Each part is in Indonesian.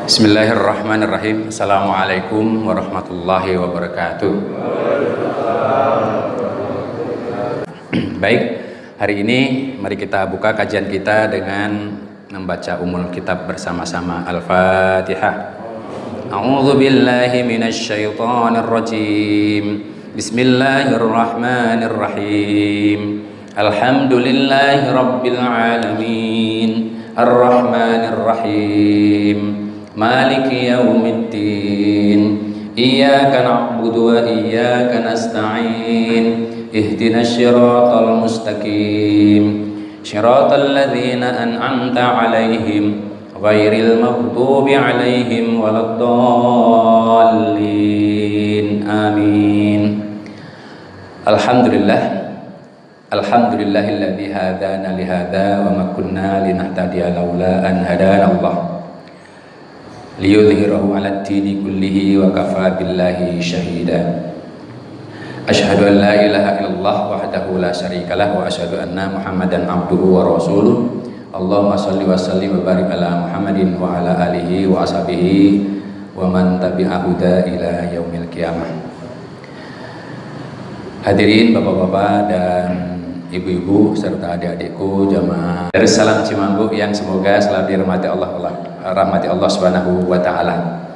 Bismillahirrahmanirrahim. Assalamualaikum warahmatullahi wabarakatuh. Baik, hari ini mari kita buka kajian kita dengan membaca umul kitab bersama-sama. Al-Fatihah. A'udzu billahi minasyaitonir rajim. Bismillahirrahmanirrahim. Alhamdulillahi rabbil alamin. Ar-Rahmanir Rahim. Maliki yaumiddin. Iyyaka na'budu wa iyyaka nasta'in. Ihdinas siratal mustaqim. Siratal ladzina an'amta 'alaihim ghairil maghdubi 'alaihim waladdallin. Amin. Alhamdulillahilladzi hadana li hadza wa ma kunna linahtadiya laula an hadana Allah. Liyudhhirahu 'ala ad-dini kullihi wa kafa billahi shahida. Asyhadu an la ilaha illallah wahdahu la syarikalah wa asyhadu anna Muhammadan abduhu wa rasuluh. Allahumma shalli wa sallim wa barik ala Muhammadin wa ala alihi wa ashabihi wa man tabi'ahu ila yaumil qiyamah. Hadirin bapak-bapak dan ibu-ibu serta adik-adikku jamaah Darussalam Cimanggu yang semoga selalu dirahmati Allah Subhanahu wa taala.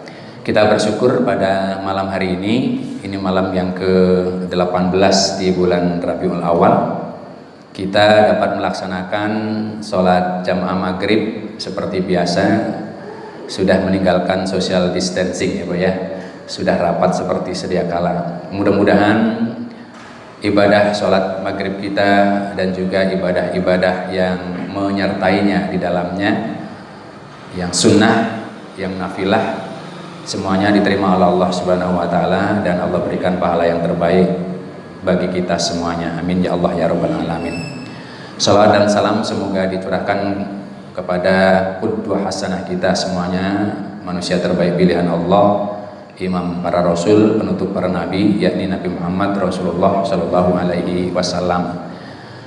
Kita bersyukur pada malam hari ini malam yang ke-18 di bulan Rabiul Awal. Kita dapat melaksanakan sholat jamaah maghrib seperti biasa. Sudah meninggalkan social distancing ya Bu ya. Sudah rapat seperti sedia kala. Mudah-mudahan ibadah sholat maghrib kita dan juga ibadah-ibadah yang menyertainya di dalamnya, yang sunnah, yang nafilah, semuanya diterima oleh Allah Subhanahu wa taala dan Allah berikan pahala yang terbaik bagi kita semuanya. Amin ya Allah ya rabbal alamin. Salawat dan salam semoga dicurahkan kepada qudwah hasanah kita semuanya, manusia terbaik pilihan Allah, imam para rasul, penutup para nabi, yakni Nabi Muhammad Rasulullah Shallallahu Alaihi Wasallam.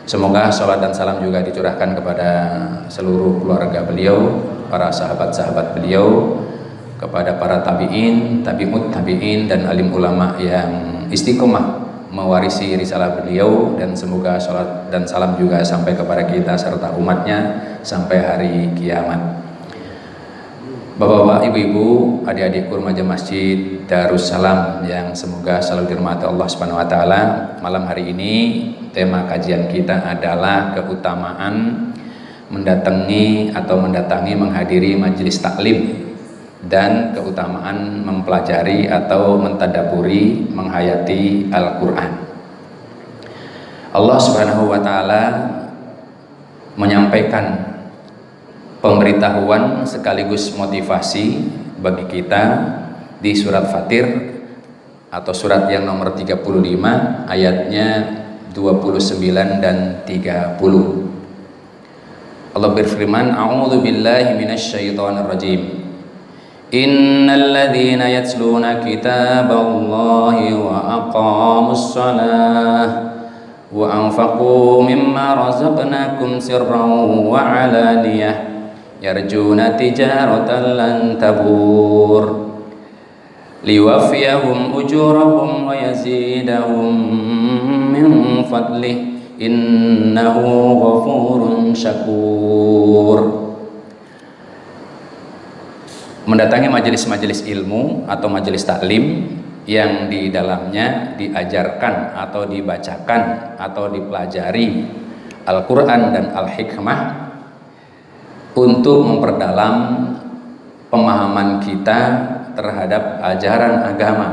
Semoga salat dan salam juga dicurahkan kepada seluruh keluarga beliau, para sahabat-sahabat beliau, kepada para tabi'in, tabi'ut tabi'in dan alim ulama yang istiqomah mewarisi risalah beliau, dan semoga salat dan salam juga sampai kepada kita serta umatnya sampai hari kiamat. Bapak-bapak, ibu-ibu, adik-adikku remaja Masjid Darussalam yang semoga selalu dirahmati Allah Subhanahu wa taala. Malam hari ini tema kajian kita adalah keutamaan mendatangi menghadiri majelis taklim dan keutamaan mempelajari atau mentadaburi menghayati Al-Qur'an. Allah Subhanahu wa taala menyampaikan pemberitahuan sekaligus motivasi bagi kita di surat Fatir atau surat yang nomor 35 ayatnya 29 dan 30. Allah berfirman, A'udzu billahi minasyaitonir rajim. Innal ladzina yatluna kitaballahi wa aqamus shalah wa anfaqu mimma razaqnakum sirran wa 'alaniyah yarjuna tijaratan lan tabur liwafiyahum ujurahum wa yazidahum min fadlih innahu ghafurun syakur. Mendatangi majelis-majelis ilmu atau majelis taklim yang di dalamnya diajarkan atau dibacakan atau dipelajari Al-Quran dan Al-Hikmah untuk memperdalam pemahaman kita terhadap ajaran agama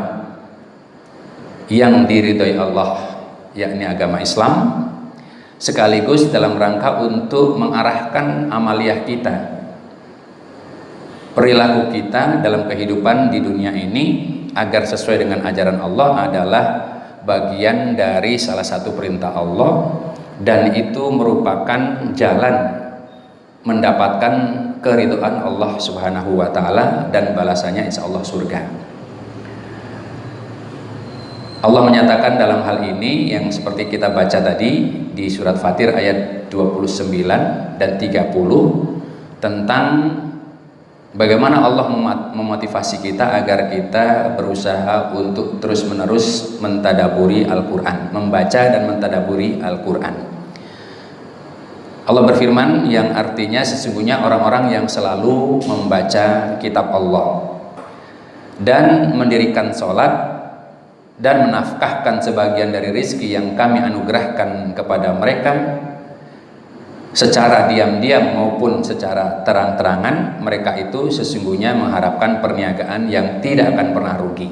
yang diridhoi Allah, yakni agama Islam, sekaligus dalam rangka untuk mengarahkan amaliyah kita, perilaku kita dalam kehidupan di dunia ini agar sesuai dengan ajaran Allah adalah bagian dari salah satu perintah Allah, dan itu merupakan jalan mendapatkan keridhaan Allah Subhanahu wa taala dan balasannya insya Allah surga. Allah menyatakan dalam hal ini yang seperti kita baca tadi di surat Fatir ayat 29 dan 30 tentang Bagaimana Allah memotivasi kita agar kita berusaha untuk terus-menerus mentadaburi Al-Quran, membaca dan mentadaburi Al-Quran. Allah berfirman yang artinya sesungguhnya orang-orang yang selalu membaca kitab Allah dan mendirikan sholat dan menafkahkan sebagian dari rizki yang kami anugerahkan kepada mereka secara diam-diam maupun secara terang-terangan, mereka itu sesungguhnya mengharapkan perniagaan yang tidak akan pernah rugi,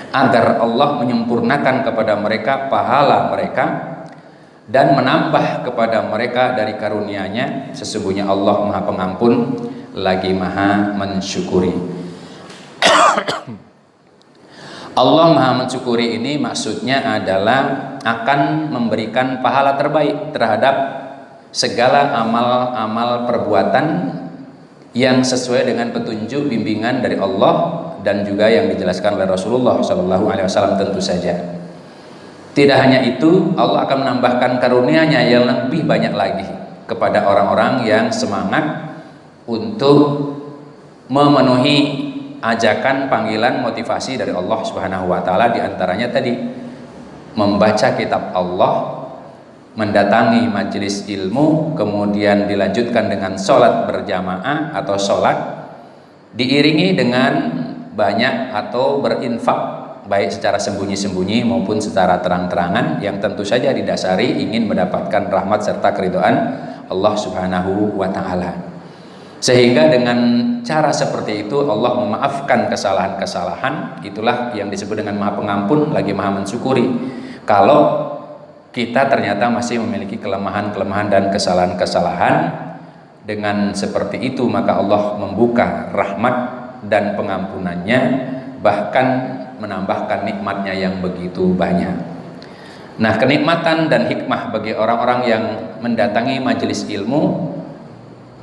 agar Allah menyempurnakan kepada mereka pahala mereka dan menambah kepada mereka dari karunia-Nya. Sesungguhnya Allah Maha Pengampun lagi Maha Mensyukuri. Allah Maha Mensyukuri ini maksudnya adalah akan memberikan pahala terbaik terhadap segala amal-amal perbuatan yang sesuai dengan petunjuk bimbingan dari Allah dan juga yang dijelaskan oleh Rasulullah SAW tentu saja. Tidak hanya itu, Allah akan menambahkan karunia-Nya yang lebih banyak lagi kepada orang-orang yang semangat untuk memenuhi ajakan panggilan motivasi dari Allah Subhanahu wa taala, di antaranya tadi membaca kitab Allah, mendatangi majelis ilmu, kemudian dilanjutkan dengan sholat berjamaah atau sholat diiringi dengan banyak atau berinfak baik secara sembunyi-sembunyi maupun secara terang-terangan, yang tentu saja didasari ingin mendapatkan rahmat serta keridhaan Allah Subhanahu wa taala. Sehingga dengan cara seperti itu Allah memaafkan kesalahan-kesalahan. Itulah yang disebut dengan Maha Pengampun lagi Maha Mensyukuri. Kalau kita ternyata masih memiliki kelemahan-kelemahan dan kesalahan-kesalahan, dengan seperti itu maka Allah membuka rahmat dan pengampunannya, bahkan menambahkan nikmatnya yang begitu banyak. Nah, kenikmatan dan hikmah bagi orang-orang yang mendatangi majelis ilmu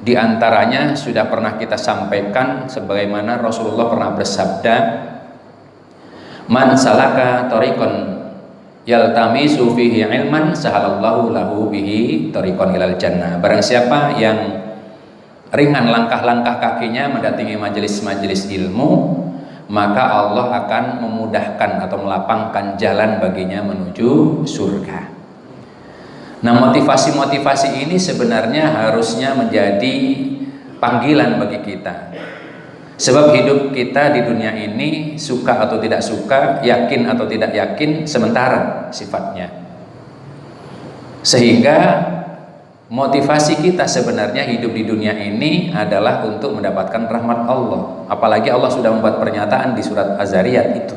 di antaranya sudah pernah kita sampaikan, sebagaimana Rasulullah pernah bersabda, "Man salaka thariqan yaltamisu fihi ilman sahalallahu lahu bihi thariqan ilal jannah." Barang siapa yang ringan langkah-langkah kakinya mendatangi majelis-majelis ilmu, maka Allah akan memudahkan atau melapangkan jalan baginya menuju surga. Nah, motivasi-motivasi ini sebenarnya harusnya menjadi panggilan bagi kita. Sebab hidup kita di dunia ini, suka atau tidak suka, yakin atau tidak yakin, sementara sifatnya. Sehingga motivasi kita sebenarnya hidup di dunia ini adalah untuk mendapatkan rahmat Allah. Apalagi Allah sudah membuat pernyataan di surat Az-Zariyat itu.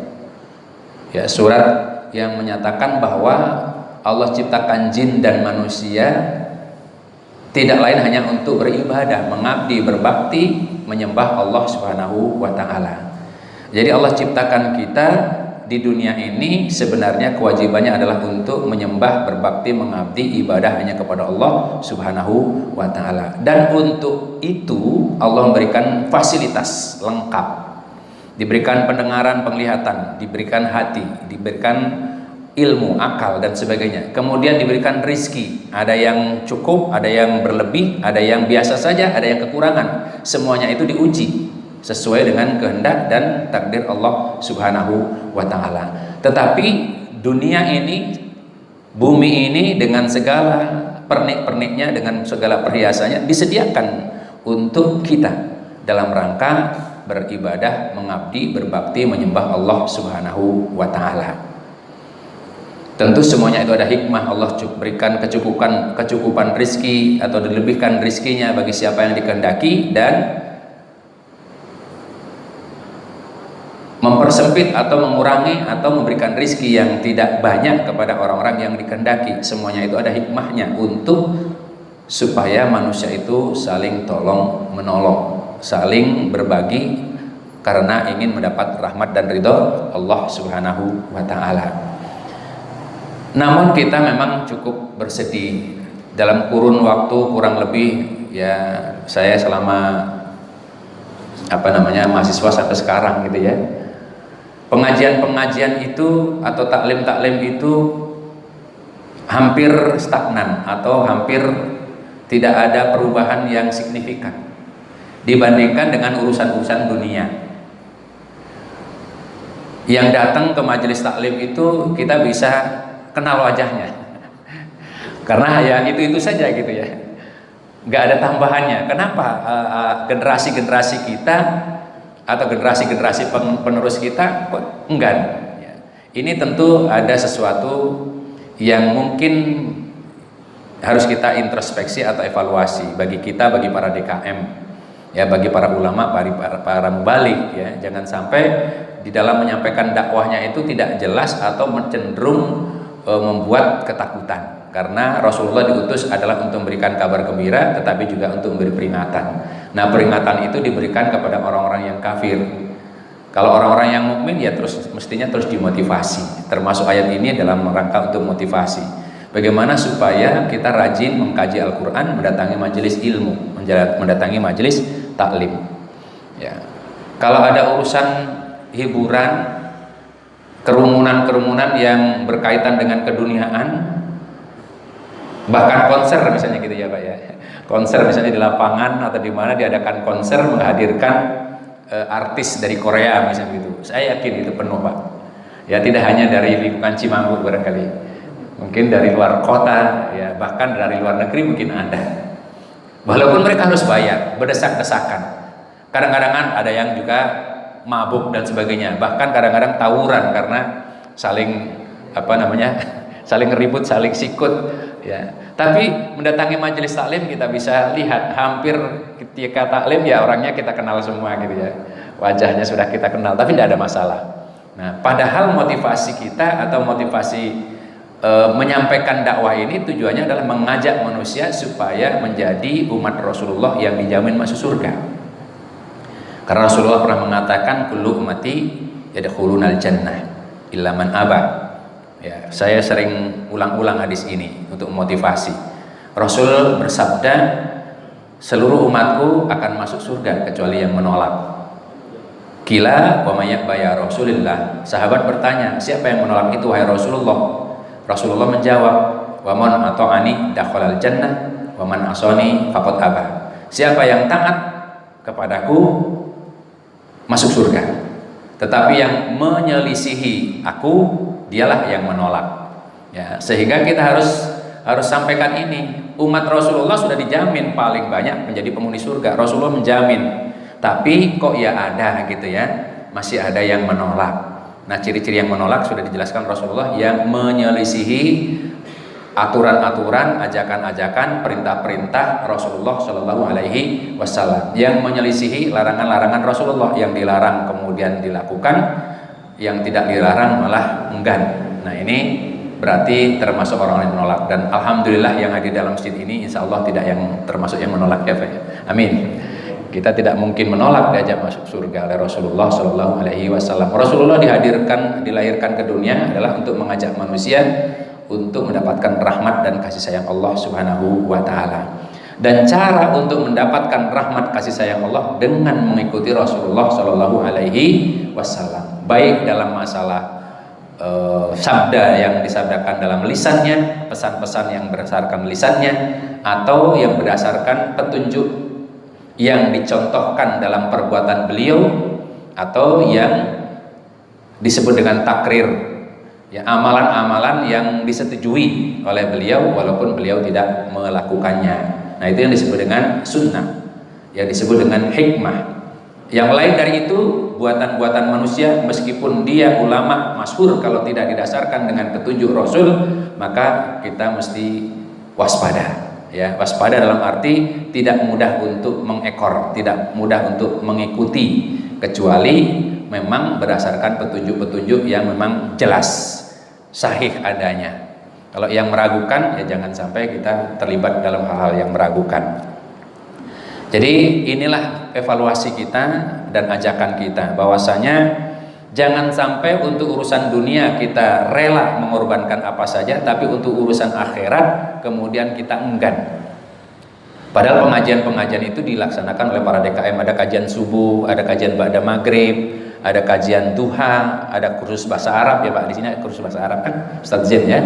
Ya, surat yang menyatakan bahwa Allah ciptakan jin dan manusia tidak lain hanya untuk beribadah, mengabdi, berbakti, menyembah Allah Subhanahu wa taala. Jadi Allah ciptakan kita di dunia ini sebenarnya kewajibannya adalah untuk menyembah, berbakti, mengabdi, ibadah hanya kepada Allah Subhanahu wa taala. Dan untuk itu Allah memberikan fasilitas lengkap. Diberikan pendengaran, penglihatan, diberikan hati, diberikan ilmu, akal dan sebagainya. Kemudian diberikan rizki, ada yang cukup, ada yang berlebih, ada yang biasa saja, ada yang kekurangan. Semuanya itu diuji sesuai dengan kehendak dan takdir Allah Subhanahu wa taala. Tetapi dunia ini, bumi ini dengan segala pernik-perniknya, dengan segala perhiasannya disediakan untuk kita dalam rangka beribadah, mengabdi, berbakti, menyembah Allah Subhanahu wa taala. Tentu semuanya itu ada hikmah. Allah berikan kecukupan rizki atau dilebihkan rizkinya bagi siapa yang dikehendaki, dan mempersempit atau mengurangi atau memberikan rizki yang tidak banyak kepada orang-orang yang dikehendaki. Semuanya itu ada hikmahnya untuk supaya manusia itu saling tolong menolong, saling berbagi karena ingin mendapat rahmat dan ridho Allah Subhanahu wa taala. Namun kita memang cukup bersedih dalam kurun waktu kurang lebih, ya saya selama mahasiswa sampai sekarang gitu ya, pengajian-pengajian itu atau taklim-taklim itu hampir stagnan atau hampir tidak ada perubahan yang signifikan. dibandingkan dengan urusan-urusan dunia. Yang datang ke majelis taklim itu kita bisa kenal wajahnya, karena ya itu saja gitu ya, nggak ada tambahannya. Kenapa generasi-generasi kita atau generasi-generasi penerus kita kok enggan? Ya. Ini tentu ada sesuatu yang mungkin harus kita introspeksi atau evaluasi bagi kita, bagi para DKM, ya, bagi para ulama, para mubalik, ya. Jangan sampai di dalam menyampaikan dakwahnya itu tidak jelas atau cenderung membuat ketakutan. Karena Rasulullah diutus adalah untuk memberikan kabar gembira, tetapi juga untuk memberi peringatan. Nah, peringatan itu diberikan kepada orang-orang yang kafir. Kalau orang-orang yang mukmin ya mestinya terus dimotivasi. Termasuk ayat ini dalam rangka untuk motivasi. Bagaimana supaya kita rajin mengkaji Al-Quran, mendatangi majelis ilmu, mendatangi majelis taklim. Ya. Kalau ada urusan hiburan, kerumunan-kerumunan yang berkaitan dengan keduniaan, bahkan konser misalnya gitu ya Pak ya, konser misalnya di lapangan atau di mana diadakan konser menghadirkan artis dari Korea misalnya gitu, saya yakin itu penuh Pak ya, tidak hanya dari lingkungan Cimanggu barangkali, mungkin dari luar kota ya, bahkan dari luar negeri mungkin ada, walaupun mereka harus bayar, berdesak-desakan, kadang-kadang ada yang juga mabuk dan sebagainya, bahkan kadang-kadang tawuran karena saling saling ribut, saling sikut ya. Tapi mendatangi majelis taklim kita bisa lihat hampir ketika taklim ya orangnya kita kenal semua gitu ya, wajahnya sudah kita kenal, tapi tidak ada masalah. Nah, padahal motivasi kita atau motivasi menyampaikan dakwah ini tujuannya adalah mengajak manusia supaya menjadi umat Rasulullah yang dijamin masuk surga. Karena Rasulullah pernah mengatakan kullu ummati yadkhulunal jannah illa man aba. Ya, saya sering ulang-ulang hadis ini untuk motivasi. Rasul bersabda, seluruh umatku akan masuk surga kecuali yang menolak. Qila wa may ya'ba ya Rasulillah. Sahabat bertanya, siapa yang menolak itu wahai Rasulullah? Rasulullah menjawab, wa man ata'ani dakhalal jannah wa man asani faqad aba. Siapa yang taat kepadaku masuk surga, tetapi yang menyelisihi aku dialah yang menolak. Ya, sehingga kita harus sampaikan ini, umat Rasulullah sudah dijamin paling banyak menjadi penghuni surga. Rasulullah menjamin, tapi kok ya ada gitu ya, masih ada yang menolak. Nah, ciri-ciri yang menolak sudah dijelaskan Rasulullah, yang menyelisihi aturan-aturan, ajakan-ajakan, perintah-perintah Rasulullah Shallallahu Alaihi Wasallam, yang menyelisihi larangan-larangan Rasulullah, yang dilarang kemudian dilakukan, yang tidak dilarang malah enggan. Nah, ini berarti termasuk orang yang menolak, dan alhamdulillah yang hadir dalam masjid ini insya Allah tidak yang termasuk yang menolak ya Pak. Amin. Kita tidak mungkin menolak diajak masuk surga oleh Rasulullah Shallallahu Alaihi Wasallam. Rasulullah dilahirkan ke dunia adalah untuk mengajak manusia untuk mendapatkan rahmat dan kasih sayang Allah Subhanahu wa Ta'ala. Dan cara untuk mendapatkan rahmat kasih sayang Allah dengan mengikuti Rasulullah Shallallahu Alaihi Wasallam, baik dalam masalah sabda yang disabdakan dalam lisannya, pesan-pesan yang berdasarkan lisannya, atau yang berdasarkan petunjuk yang dicontohkan dalam perbuatan beliau, atau yang disebut dengan takrir, ya, amalan-amalan yang disetujui oleh beliau walaupun beliau tidak melakukannya. Nah, itu yang disebut dengan sunnah, yang disebut dengan hikmah. Yang lain dari itu buatan-buatan manusia, meskipun dia ulama masyhur, kalau tidak didasarkan dengan petunjuk Rasul, maka kita mesti waspada. Ya, waspada dalam arti tidak mudah untuk mengekor, tidak mudah untuk mengikuti, kecuali memang berdasarkan petunjuk-petunjuk yang memang jelas, sahih adanya. Kalau yang meragukan ya jangan sampai kita terlibat dalam hal-hal yang meragukan. Jadi inilah evaluasi kita dan ajakan kita, bahwasanya jangan sampai untuk urusan dunia kita rela mengorbankan apa saja, tapi untuk urusan akhirat kemudian kita enggan. Padahal pengajian-pengajian itu dilaksanakan oleh para DKM, ada kajian subuh, ada kajian ba'da maghrib, ada kajian duha, ada kursus bahasa Arab ya Pak, di sini ada kursus bahasa Arab kan Ustaz Zain ya.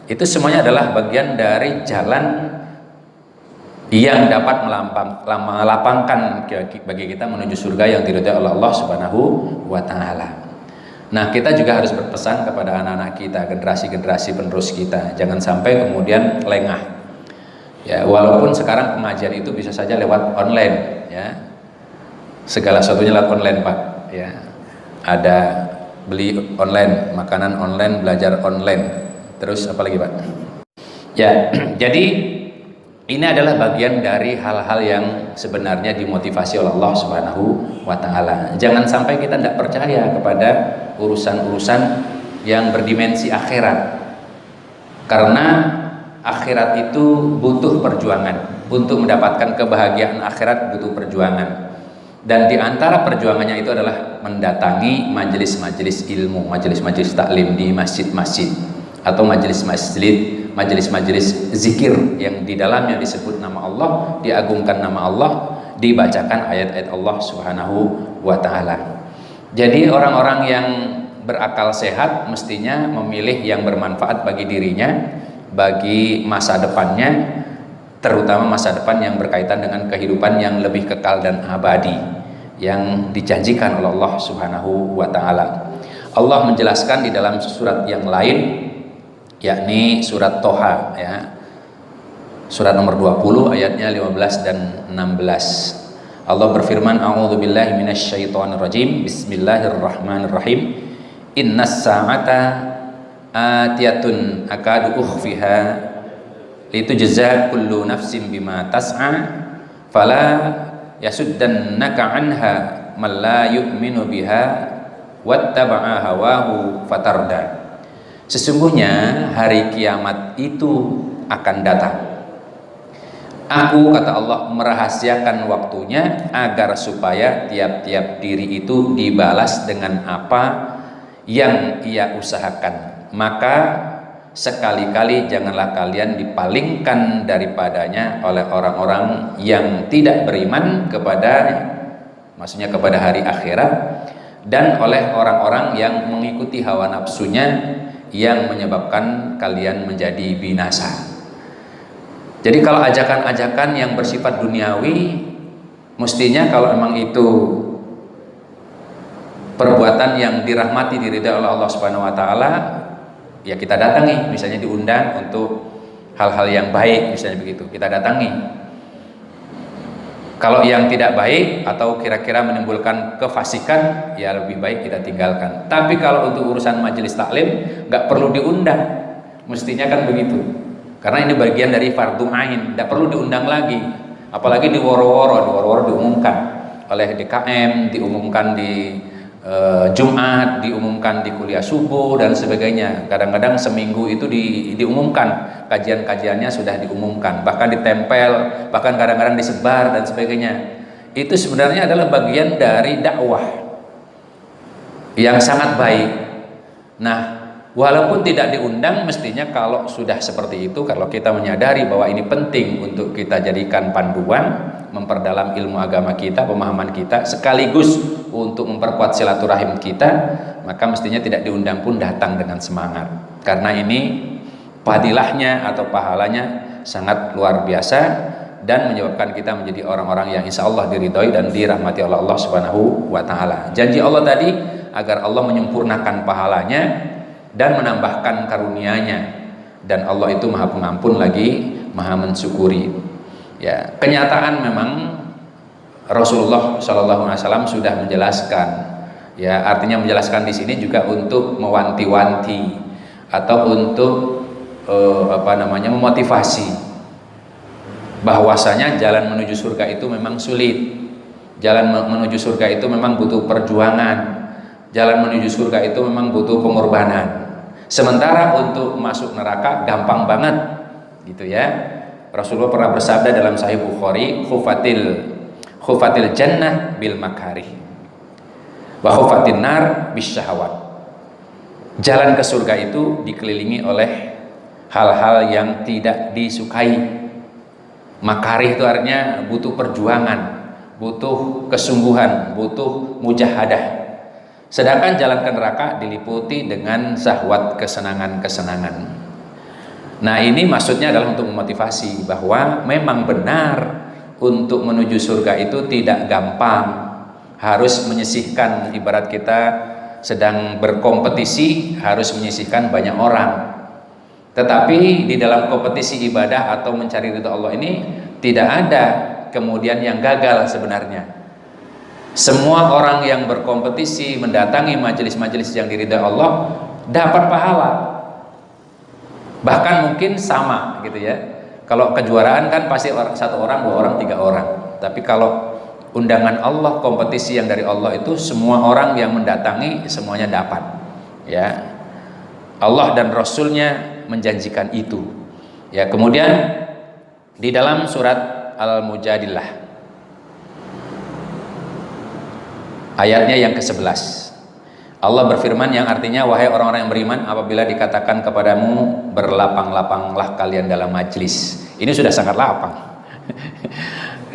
Itu semuanya adalah bagian dari jalan yang dapat melapangkan bagi kita menuju surga yang diridhai oleh Allah Subhanahu wa taala. Nah, kita juga harus berpesan kepada anak-anak kita, generasi-generasi penerus kita, jangan sampai kemudian lengah. Ya, walaupun sekarang pengajian itu bisa saja lewat online, ya. Segala sesuatunya lewat online, Pak, ya. Ada beli online, makanan online, belajar online. Terus apa lagi, Pak? Ya, jadi ini adalah bagian dari hal-hal yang sebenarnya dimotivasi oleh Allah Subhanahu wa taala. Jangan sampai kita tidak percaya kepada urusan-urusan yang berdimensi akhirat. Karena akhirat itu butuh perjuangan. Untuk mendapatkan kebahagiaan akhirat butuh perjuangan. Dan di antara perjuangannya itu adalah mendatangi majelis-majelis ilmu, majelis-majelis taklim di masjid-masjid atau majelis-majelis zikir yang di dalamnya disebut nama Allah, diagungkan nama Allah, dibacakan ayat-ayat Allah Subhanahu wa taala. Jadi orang-orang yang berakal sehat mestinya memilih yang bermanfaat bagi dirinya, bagi masa depannya, terutama masa depan yang berkaitan dengan kehidupan yang lebih kekal dan abadi yang dijanjikan oleh Allah Subhanahu wa taala. Allah menjelaskan di dalam surat yang lain, yakni surat Toha, ya. Surat nomor 20 ayatnya 15 dan 16. Allah berfirman, a'udzubillahi minasyaitonirrajim, bismillahirrahmanirrahim, innas sa'ata atiyatun akadu ukhfiha litujza kullu nafsin bima tas'a fala yasuddannaka anha man la yu'minu biha wattaba'a hawahu fatarda. Sesungguhnya hari kiamat itu akan datang. Aku, kata Allah, merahasiakan waktunya agar supaya tiap-tiap diri itu dibalas dengan apa yang ia usahakan. Maka sekali-kali janganlah kalian dipalingkan daripadanya oleh orang-orang yang tidak beriman kepadanya, maksudnya kepada hari akhirat, dan oleh orang-orang yang mengikuti hawa nafsunya yang menyebabkan kalian menjadi binasa. Jadi kalau ajakan-ajakan yang bersifat duniawi, mestinya kalau memang itu perbuatan yang dirahmati, diridhai oleh Allah Subhanahu wa taala, ya kita datangi. Misalnya diundang untuk hal-hal yang baik, misalnya begitu, kita datangi. Kalau yang tidak baik atau kira-kira menimbulkan kefasikan, ya lebih baik kita tinggalkan. Tapi kalau untuk urusan majelis taklim, nggak perlu diundang, mestinya kan begitu. Karena ini bagian dari fardhu ain, tidak perlu diundang lagi. Apalagi di woro-woro diumumkan oleh DKM, diumumkan di Jumat, diumumkan di kuliah subuh dan sebagainya. Kadang-kadang seminggu itu diumumkan, kajian-kajiannya sudah diumumkan, bahkan ditempel, bahkan kadang-kadang disebar dan sebagainya. Itu sebenarnya adalah bagian dari dakwah yang sangat baik. Nah, walaupun tidak diundang, mestinya kalau sudah seperti itu, kalau kita menyadari bahwa ini penting untuk kita jadikan panduan, memperdalam ilmu agama kita, pemahaman kita, sekaligus untuk memperkuat silaturahim kita, maka mestinya tidak diundang pun datang dengan semangat. Karena ini fadilahnya atau pahalanya sangat luar biasa dan menyebabkan kita menjadi orang-orang yang insya Allah diridhoi dan dirahmati oleh Allah Subhanahu wa taala. Janji Allah tadi agar Allah menyempurnakan pahalanya dan menambahkan karunia-Nya, dan Allah itu Maha Pengampun lagi Maha mensyukuri. Ya, kenyataan memang Rasulullah SAW sudah menjelaskan, ya, artinya menjelaskan di sini juga untuk mewanti-wanti atau untuk memotivasi bahwasanya jalan menuju surga itu memang sulit, jalan menuju surga itu memang butuh perjuangan, jalan menuju surga itu memang butuh pengorbanan. Sementara untuk masuk neraka gampang banget, gitu ya. Rasulullah pernah bersabda dalam Sahih Bukhari, khufatil jannah bil makarih wa khufatin nar bis syahawat. Jalan ke surga itu dikelilingi oleh hal-hal yang tidak disukai. Makarih itu artinya butuh perjuangan, butuh kesungguhan, butuh mujahadah. Sedangkan jalan ke neraka diliputi dengan syahwat, kesenangan-kesenangan. Nah, ini maksudnya adalah untuk memotivasi bahwa memang benar untuk menuju surga itu tidak gampang, harus menyisihkan, ibarat kita sedang berkompetisi harus menyisihkan banyak orang. Tetapi di dalam kompetisi ibadah atau mencari ridha Allah ini tidak ada kemudian yang gagal sebenarnya. Semua orang yang berkompetisi mendatangi majelis-majelis yang diridhai Allah dapat pahala. Bahkan mungkin sama gitu ya. Kalau kejuaraan kan pasti satu orang, dua orang, tiga orang. Tapi kalau undangan Allah, kompetisi yang dari Allah itu semua orang yang mendatangi semuanya dapat. Ya, Allah dan Rasulnya menjanjikan itu. Ya, kemudian di dalam surat Al-Mujadilah ayatnya yang ke-11. Allah berfirman yang artinya, wahai orang-orang yang beriman, apabila dikatakan kepadamu berlapang-lapanglah kalian dalam majlis. Ini sudah sangat lapang.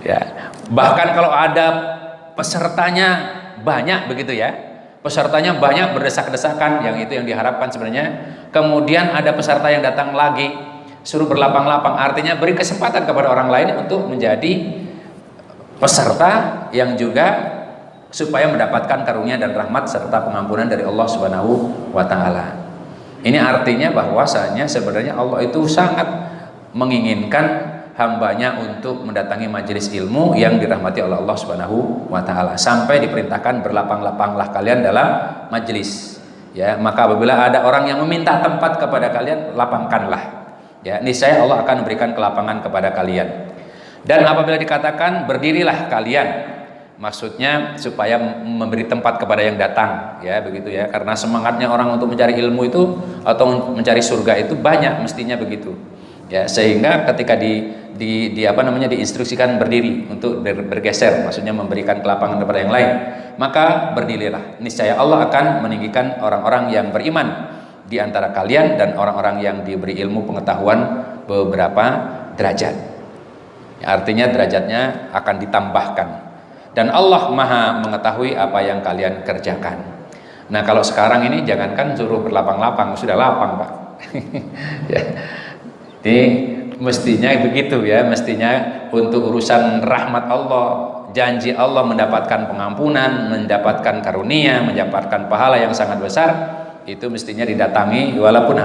Ya, bahkan kalau ada pesertanya banyak begitu ya. Pesertanya banyak berdesak-desakan, yang itu yang diharapkan sebenarnya. Kemudian ada peserta yang datang lagi, suruh berlapang-lapang, artinya beri kesempatan kepada orang lain untuk menjadi peserta yang juga supaya mendapatkan karunia dan rahmat serta pengampunan dari Allah Subhanahu wa taala. Ini artinya bahwasanya sebenarnya Allah itu sangat menginginkan hambanya untuk mendatangi majelis ilmu yang dirahmati oleh Allah Subhanahu wa taala, sampai diperintahkan berlapang-lapanglah kalian dalam majelis. Ya, maka apabila ada orang yang meminta tempat kepada kalian, lapangkanlah. Ya, niscaya Allah akan memberikan kelapangan kepada kalian. Dan apabila dikatakan berdirilah kalian, maksudnya supaya memberi tempat kepada yang datang, ya begitu ya, karena semangatnya orang untuk mencari ilmu itu atau mencari surga itu banyak mestinya begitu ya, sehingga ketika diinstruksikan berdiri untuk bergeser, maksudnya memberikan kelapangan kepada yang lain, maka berdirilah, niscaya Allah akan meninggikan orang-orang yang beriman di antara kalian dan orang-orang yang diberi ilmu pengetahuan beberapa derajat ya, artinya derajatnya akan ditambahkan. Dan Allah maha mengetahui apa yang kalian kerjakan. Nah, kalau sekarang ini jangankan suruh berlapang-lapang, sudah lapang Pak. Ya. Jadi mestinya begitu ya, mestinya untuk urusan rahmat Allah, janji Allah mendapatkan pengampunan, mendapatkan karunia, mendapatkan pahala yang sangat besar, itu mestinya didatangi walaupun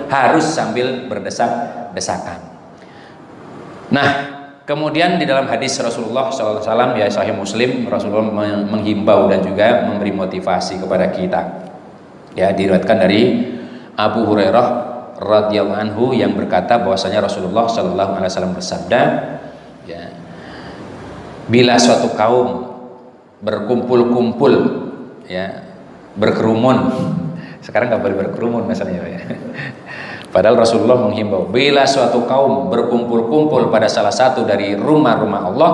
harus sambil berdesak-desakan. Nah, kemudian di dalam hadis Rasulullah SAW ya, Sahih Muslim, Rasulullah menghimbau dan juga memberi motivasi kepada kita. Ya, diriwayatkan dari Abu Hurairah radhiyallahu anhu yang berkata bahwasanya Rasulullah SAW bersabda, ya, bila suatu kaum berkumpul-kumpul, ya, berkerumun, sekarang nggak boleh berkerumun masalahnya ya. Padahal Rasulullah menghimbau, bila suatu kaum berkumpul-kumpul pada salah satu dari rumah-rumah Allah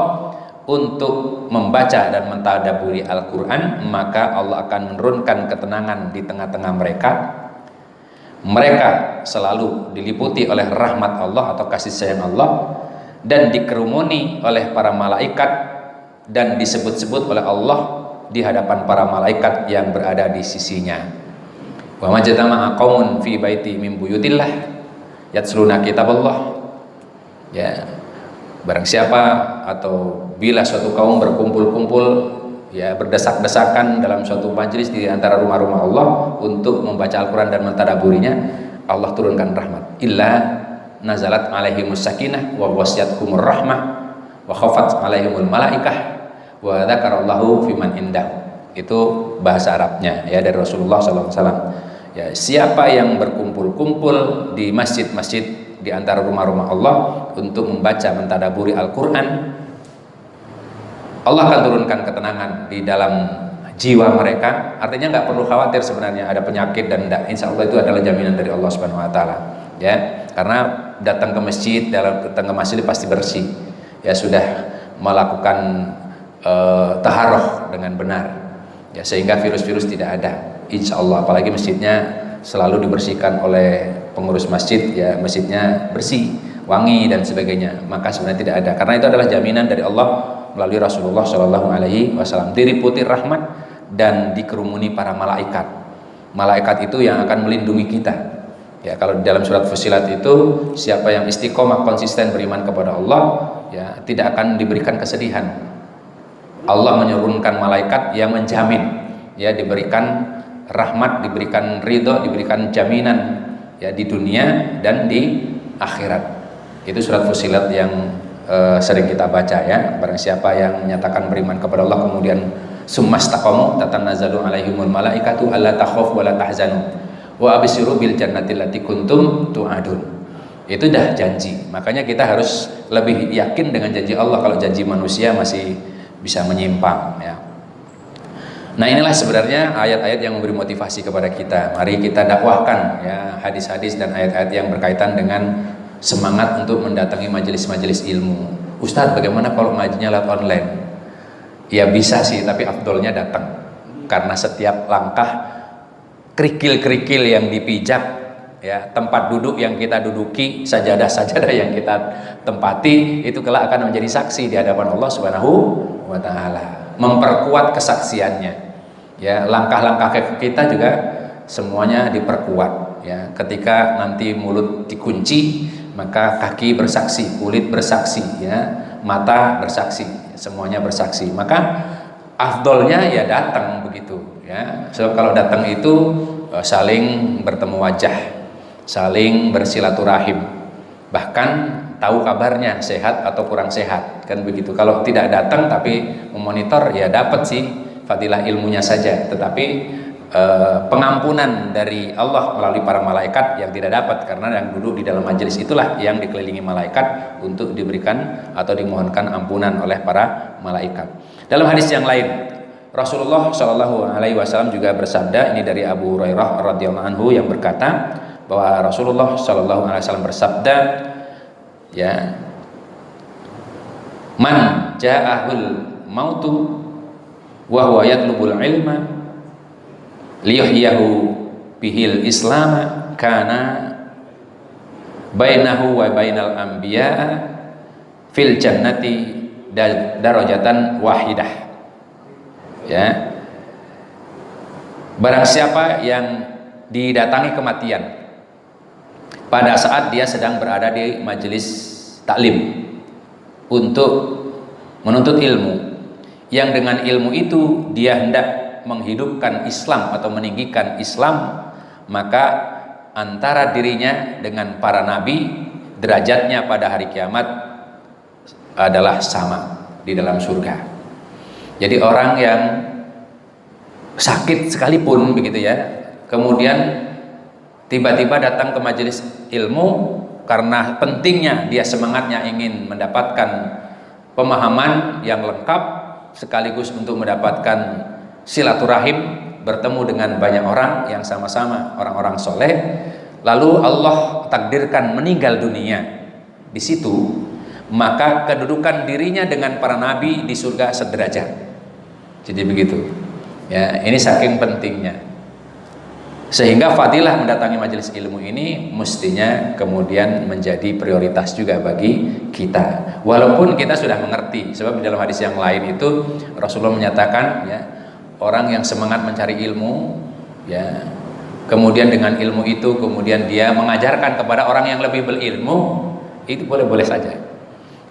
untuk membaca dan mentadaburi Al-Quran, maka Allah akan menurunkan ketenangan di tengah-tengah mereka. Mereka selalu diliputi oleh rahmat Allah atau kasih sayang Allah, dan dikerumuni oleh para malaikat dan disebut-sebut oleh Allah di hadapan para malaikat yang berada di sisinya. Wa majtama'a qaumun fi baiti min buyutillah yatsluna kitaballah. Ya, barang siapa atau bila suatu kaum berkumpul-kumpul, ya, berdesak-desakan dalam suatu majelis di antara rumah-rumah Allah untuk membaca Al-Quran dan mentadaburinya, Allah turunkan rahmat. Illa nazalat alaihimus sakinah wa wasyatkumur rahmah wa khafat alaihimul malaikah wa dzakarallahu fiman indah. Itu bahasa Arabnya ya dari Rasulullah SAW. Ya, siapa yang berkumpul-kumpul di masjid-masjid di antara rumah-rumah Allah untuk membaca mentadaburi Al-Quran, Allah akan turunkan ketenangan di dalam jiwa mereka. Artinya nggak perlu khawatir sebenarnya ada penyakit dan enggak. Insya Allah itu adalah jaminan dari Allah Subhanahu Wa Taala. Ya, karena datang ke masjid, datang ke masjid pasti bersih. Ya, sudah melakukan taharah dengan benar. Ya, sehingga virus-virus tidak ada. Insya Allah, apalagi masjidnya selalu dibersihkan oleh pengurus masjid, ya, masjidnya bersih, wangi dan sebagainya, maka sebenarnya tidak ada, karena itu adalah jaminan dari Allah melalui Rasulullah SAW. Diliputi rahmat dan dikerumuni para malaikat. Malaikat itu yang akan melindungi kita, Ya, kalau di dalam surat Fussilat itu, siapa yang istiqomah konsisten beriman kepada Allah, ya tidak akan diberikan kesedihan. Allah menurunkan malaikat yang menjamin, ya diberikan rahmat, diberikan ridho, diberikan jaminan ya di dunia dan di akhirat. Itu surat Fussilat yang sering kita baca ya. Barang siapa yang menyatakan beriman kepada Allah kemudian summastaqamu tatanazzalu alaihimul malaikatu alla takhafu wa la tahzanu wa abshiru bil jannati allati kuntum tu'adun. Itu dah janji. Makanya kita harus lebih yakin dengan janji Allah. Kalau janji manusia masih bisa menyimpang ya. Nah, inilah sebenarnya ayat-ayat yang memberi motivasi kepada kita. Mari kita dakwahkan ya hadis-hadis dan ayat-ayat yang berkaitan dengan semangat untuk mendatangi majelis-majelis ilmu. Ustadz, bagaimana kalau ngajinya lewat online? Ya bisa sih, tapi afdolnya datang. Karena setiap langkah, kerikil-kerikil yang dipijak, ya tempat duduk yang kita duduki, sajadah-sajadah yang kita tempati, itu kelak akan menjadi saksi di hadapan Allah Subhanahu wa Ta'ala. Memperkuat kesaksiannya. Ya, langkah-langkah kita juga semuanya diperkuat. Ya, ketika nanti mulut dikunci, maka kaki bersaksi, kulit bersaksi, ya, mata bersaksi, semuanya bersaksi. Maka afdolnya ya datang begitu. Ya, so, kalau datang itu saling bertemu wajah, saling bersilaturahim, bahkan tahu kabarnya sehat atau kurang sehat, kan begitu. Kalau tidak datang tapi memonitor, ya dapat sih fadilah ilmunya saja, tetapi pengampunan dari Allah melalui para malaikat yang tidak dapat, karena yang duduk di dalam majelis itulah yang dikelilingi malaikat untuk diberikan atau dimohonkan ampunan oleh para malaikat. Dalam hadis yang lain, Rasulullah Shallallahu Alaihi Wasallam juga bersabda, ini dari Abu Hurairah radhiyallahu anhu yang berkata bahwa Rasulullah Shallallahu Alaihi Wasallam bersabda, ya, man ja'ahul mautu wa huwa yatlubul ilma liyahyahu bihil islama kana bainahu wa bainal anbiya'a fil jannati darajatan wahidah. Ya, barang siapa yang didatangi kematian pada saat dia sedang berada di majelis taklim untuk menuntut ilmu, yang dengan ilmu itu dia hendak menghidupkan Islam atau meninggikan Islam, maka antara dirinya dengan para nabi derajatnya pada hari kiamat adalah sama di dalam surga. Jadi orang yang sakit sekalipun begitu ya, kemudian tiba-tiba datang ke majelis ilmu karena pentingnya dia semangatnya ingin mendapatkan pemahaman yang lengkap sekaligus untuk mendapatkan silaturahim, bertemu dengan banyak orang yang sama-sama orang-orang soleh, lalu Allah takdirkan meninggal dunia di situ, maka kedudukan dirinya dengan para nabi di surga sederajat. Jadi begitu ya, ini saking pentingnya, sehingga fadilah mendatangi majelis ilmu ini mestinya kemudian menjadi prioritas juga bagi kita, walaupun kita sudah mengerti. Sebab di dalam hadis yang lain itu Rasulullah menyatakan, ya, orang yang semangat mencari ilmu, ya, kemudian dengan ilmu itu kemudian dia mengajarkan kepada orang yang lebih berilmu, itu boleh-boleh saja.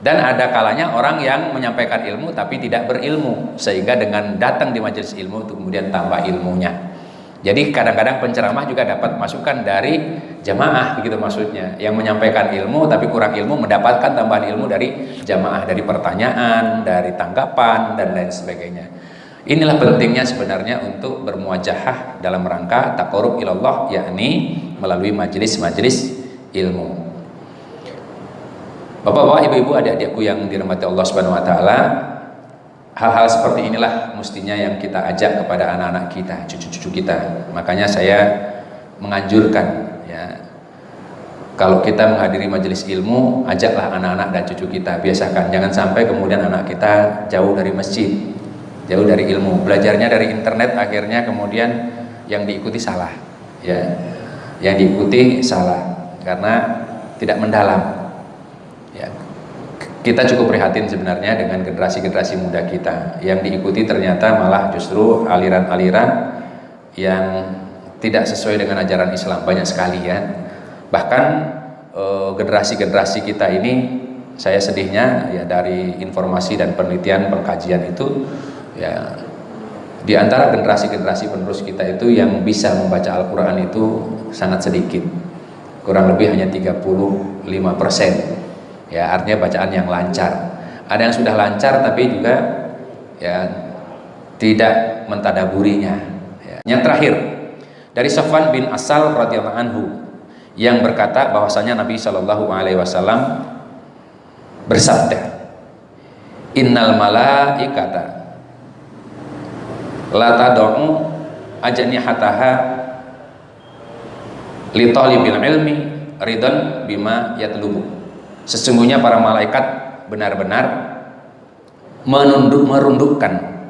Dan ada kalanya orang yang menyampaikan ilmu tapi tidak berilmu, sehingga dengan datang di majelis ilmu itu kemudian tambah ilmunya. Jadi kadang-kadang penceramah juga dapat masukan dari jamaah, begitu maksudnya. Yang menyampaikan ilmu tapi kurang ilmu mendapatkan tambahan ilmu dari jamaah, dari pertanyaan, dari tanggapan dan lain sebagainya. Inilah pentingnya sebenarnya untuk bermuajahah dalam rangka taqarrub ilallah, yakni melalui majelis-majelis ilmu. Bapak-bapak, ibu-ibu, adik-adikku yang dirahmati Allah Subhanahu wa Ta'ala, hal-hal seperti inilah mestinya yang kita ajak kepada anak-anak kita, cucu-cucu kita. Makanya saya menganjurkan, ya, kalau kita menghadiri majelis ilmu, ajaklah anak-anak dan cucu kita, biasakan. Jangan sampai kemudian anak kita jauh dari masjid, jauh dari ilmu, belajarnya dari internet, akhirnya kemudian yang diikuti salah, ya, yang diikuti salah karena tidak mendalam. Ya, kita cukup prihatin sebenarnya dengan generasi-generasi muda kita yang diikuti ternyata malah justru aliran-aliran yang tidak sesuai dengan ajaran Islam, banyak sekali ya. Bahkan generasi-generasi kita ini, saya sedihnya ya dari informasi dan penelitian pengkajian itu ya, di antara generasi-generasi penerus kita itu yang bisa membaca Al-Quran itu sangat sedikit, kurang lebih hanya 35%. Ya, artinya bacaan yang lancar. Ada yang sudah lancar tapi juga ya tidak mentadaburinya. Ya. Yang terakhir dari Safwan bin Asal radhiyallahu anhu yang berkata bahwasanya Nabi Shallallahu Alaihi Wasallam bersabda, Innal malaikata la tad'u ajnihataha li talibil ilmi ridan bima yatlubu. Sesungguhnya para malaikat benar-benar merundukkan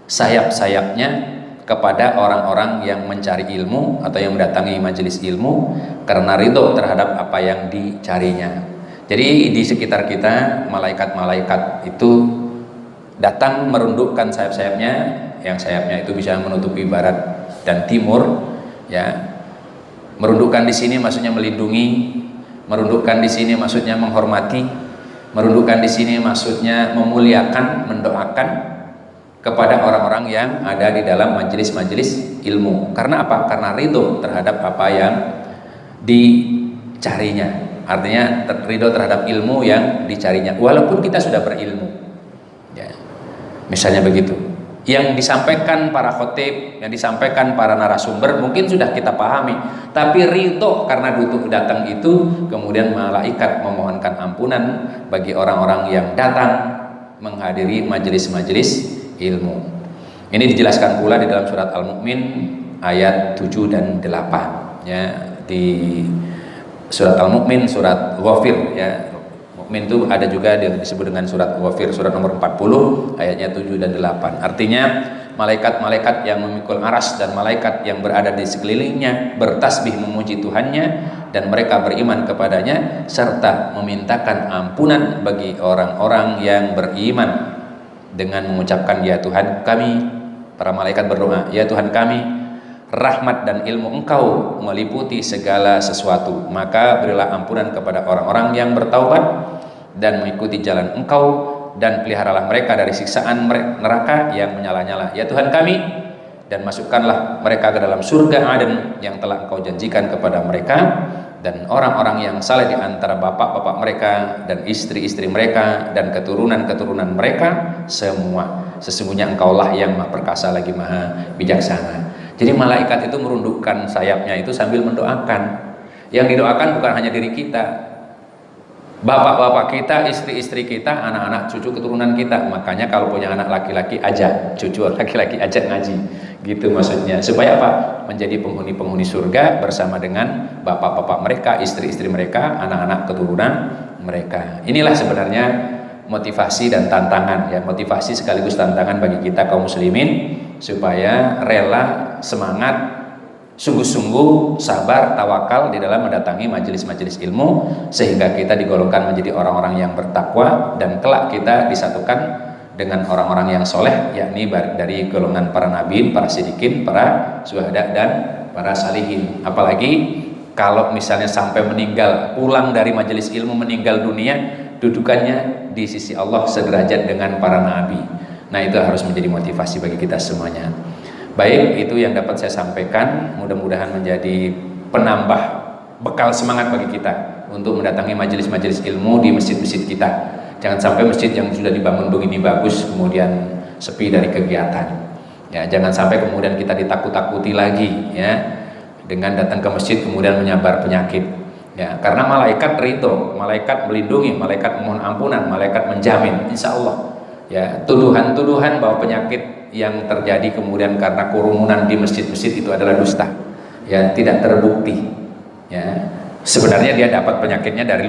sayap-sayapnya kepada orang-orang yang mencari ilmu atau yang mendatangi majelis ilmu karena ridho terhadap apa yang dicarinya. Jadi di sekitar kita malaikat-malaikat itu datang merundukkan sayap-sayapnya, yang sayapnya itu bisa menutupi barat dan timur, ya. Merundukkan di sini maksudnya melindungi, merundukkan di sini maksudnya menghormati, merundukkan di sini maksudnya memuliakan, mendoakan kepada orang-orang yang ada di dalam majelis-majelis ilmu. Karena apa? Karena ridho terhadap apa yang dicarinya. Artinya ridho terhadap ilmu yang dicarinya, walaupun kita sudah berilmu, ya. Misalnya begitu. Yang disampaikan para khotib, yang disampaikan para narasumber mungkin sudah kita pahami, tapi ridho karena datang itu, kemudian malaikat memohonkan ampunan bagi orang-orang yang datang menghadiri majelis-majelis ilmu. Ini dijelaskan pula di dalam surat Al-Mu'min ayat 7 dan 8, ya. Di surat Al-Mu'min, surat Ghafir, ya. Mukmin itu ada juga disebut dengan surat Ghafir, surat nomor 40 ayatnya 7 dan 8. Artinya malaikat-malaikat yang memikul aras dan malaikat yang berada di sekelilingnya bertasbih memuji Tuhannya dan mereka beriman kepadanya serta memintakan ampunan bagi orang-orang yang beriman dengan mengucapkan, ya Tuhan kami. Para malaikat berdoa, ya Tuhan kami, rahmat dan ilmu Engkau meliputi segala sesuatu, maka berilah ampunan kepada orang-orang yang bertaubat dan mengikuti jalan Engkau, dan peliharalah mereka dari siksaan neraka yang menyala-nyala, ya Tuhan kami, dan masukkanlah mereka ke dalam surga Aden yang telah Engkau janjikan kepada mereka dan orang-orang yang saleh di antara bapak-bapak mereka dan istri-istri mereka dan keturunan-keturunan mereka semua. Sesungguhnya Engkaulah yang Maha Perkasa lagi Maha Bijaksana. Jadi malaikat itu merundukkan sayapnya itu sambil mendoakan. Yang didoakan bukan hanya diri kita, bapak-bapak kita, istri-istri kita, anak-anak, cucu keturunan kita. Makanya kalau punya anak laki-laki ajak, cucu laki-laki ajak ngaji, gitu maksudnya. Supaya apa? Menjadi penghuni-penghuni surga bersama dengan bapak-bapak mereka, istri-istri mereka, anak-anak keturunan mereka. Inilah sebenarnya motivasi dan tantangan, ya, motivasi sekaligus tantangan bagi kita kaum muslimin supaya rela, semangat, sungguh-sungguh, sabar, tawakal di dalam mendatangi majelis-majelis ilmu sehingga kita digolongkan menjadi orang-orang yang bertakwa dan kelak kita disatukan dengan orang-orang yang soleh, yakni dari golongan para nabi, para sidikin, para syuhada dan para salihin. Apalagi kalau misalnya sampai meninggal, pulang dari majelis ilmu, meninggal dunia, dudukannya di sisi Allah sederajat dengan para nabi. Nah, itu harus menjadi motivasi bagi kita semuanya. Baik, itu yang dapat saya sampaikan. Mudah-mudahan menjadi penambah bekal semangat bagi kita untuk mendatangi majelis-majelis ilmu di masjid-masjid kita. Jangan sampai masjid yang sudah dibangun begini bagus kemudian sepi dari kegiatan. Ya, jangan sampai kemudian kita ditakut-takuti lagi, ya, dengan datang ke masjid kemudian menyabar penyakit. Ya, karena malaikat ridho, malaikat melindungi, malaikat mohon ampunan, malaikat menjamin, insya Allah. Ya, tuduhan-tuduhan bahwa penyakit yang terjadi kemudian karena kerumunan di masjid-masjid itu adalah dusta, ya, tidak terbukti. Ya, sebenarnya dia dapat penyakitnya dari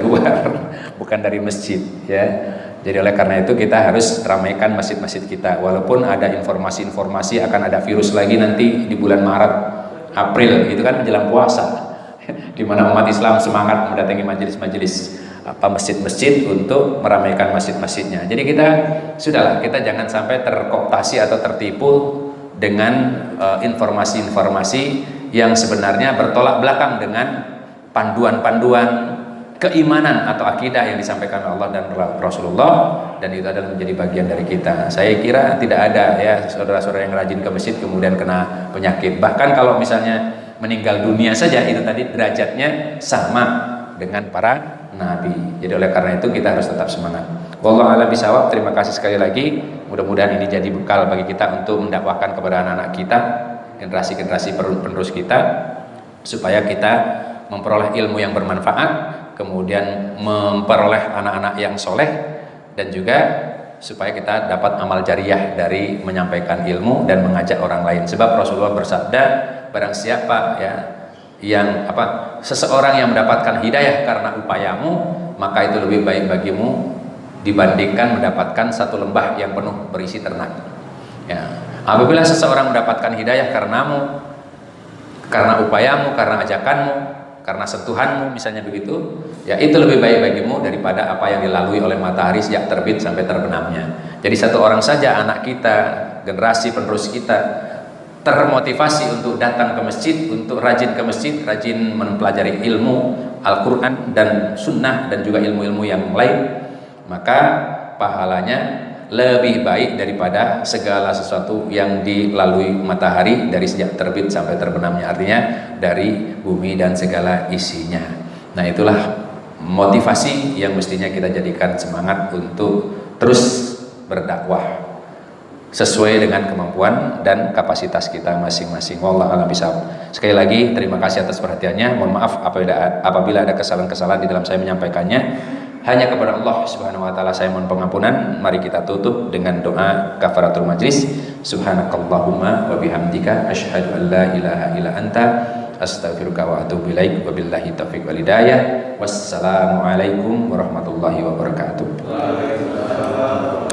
luar, bukan dari masjid. Ya, jadi oleh karena itu kita harus ramaikan masjid-masjid kita. Walaupun ada informasi-informasi akan ada virus lagi nanti di bulan Maret, April, itu kan menjelang puasa, di mana umat Islam semangat mendatangi majelis-majelis masjid-masjid untuk meramaikan masjid-masjidnya. Jadi kita jangan sampai terkooptasi atau tertipu dengan informasi-informasi yang sebenarnya bertolak belakang dengan panduan-panduan keimanan atau akidah yang disampaikan Allah dan Rasulullah, dan itu adalah menjadi bagian dari kita. Saya kira tidak ada ya saudara-saudara yang rajin ke masjid kemudian kena penyakit. Bahkan kalau misalnya meninggal dunia saja, itu tadi derajatnya sama dengan para nabi. Jadi oleh karena itu kita harus tetap semangat. Wallahu a'lam bishawab. Terima kasih sekali lagi. Mudah-mudahan ini jadi bekal bagi kita untuk mendakwahkan kepada anak-anak kita, generasi-generasi penerus kita, supaya kita memperoleh ilmu yang bermanfaat, kemudian memperoleh anak-anak yang soleh, dan juga supaya kita dapat amal jariah dari menyampaikan ilmu dan mengajak orang lain. Sebab Rasulullah bersabda, barang siapa ya yang seseorang yang mendapatkan hidayah karena upayamu, maka itu lebih baik bagimu dibandingkan mendapatkan satu lembah yang penuh berisi ternak. Ya, apabila seseorang mendapatkan hidayah karenamu, karena upayamu, karena ajakanmu, karena sentuhanmu, misalnya begitu, ya itu lebih baik bagimu daripada apa yang dilalui oleh matahari sejak terbit sampai terbenamnya. Jadi satu orang saja anak kita, generasi penerus kita termotivasi untuk datang ke masjid, untuk rajin ke masjid, rajin mempelajari ilmu Al-Quran dan Sunnah dan juga ilmu-ilmu yang lain, maka pahalanya lebih baik daripada segala sesuatu yang dilalui matahari dari sejak terbit sampai terbenamnya, artinya dari bumi dan segala isinya. Nah, itulah motivasi yang mestinya kita jadikan semangat untuk terus berdakwah sesuai dengan kemampuan dan kapasitas kita masing-masing. Wallahu a'lam bishawab. Sekali lagi terima kasih atas perhatiannya. Mohon maaf apabila ada kesalahan-kesalahan di dalam saya menyampaikannya. Hanya kepada Allah Subhanahu wa taala saya mohon pengampunan. Mari kita tutup dengan doa kafaratul majlis. Subhanakallahumma wa bihamdika asyhadu an la ilaha illa anta astaghfiruka wa atubu ilaik. Wabillahi taufiq wal hidayah. Wassalamualaikum warahmatullahi wabarakatuh. Waalaikumsalam.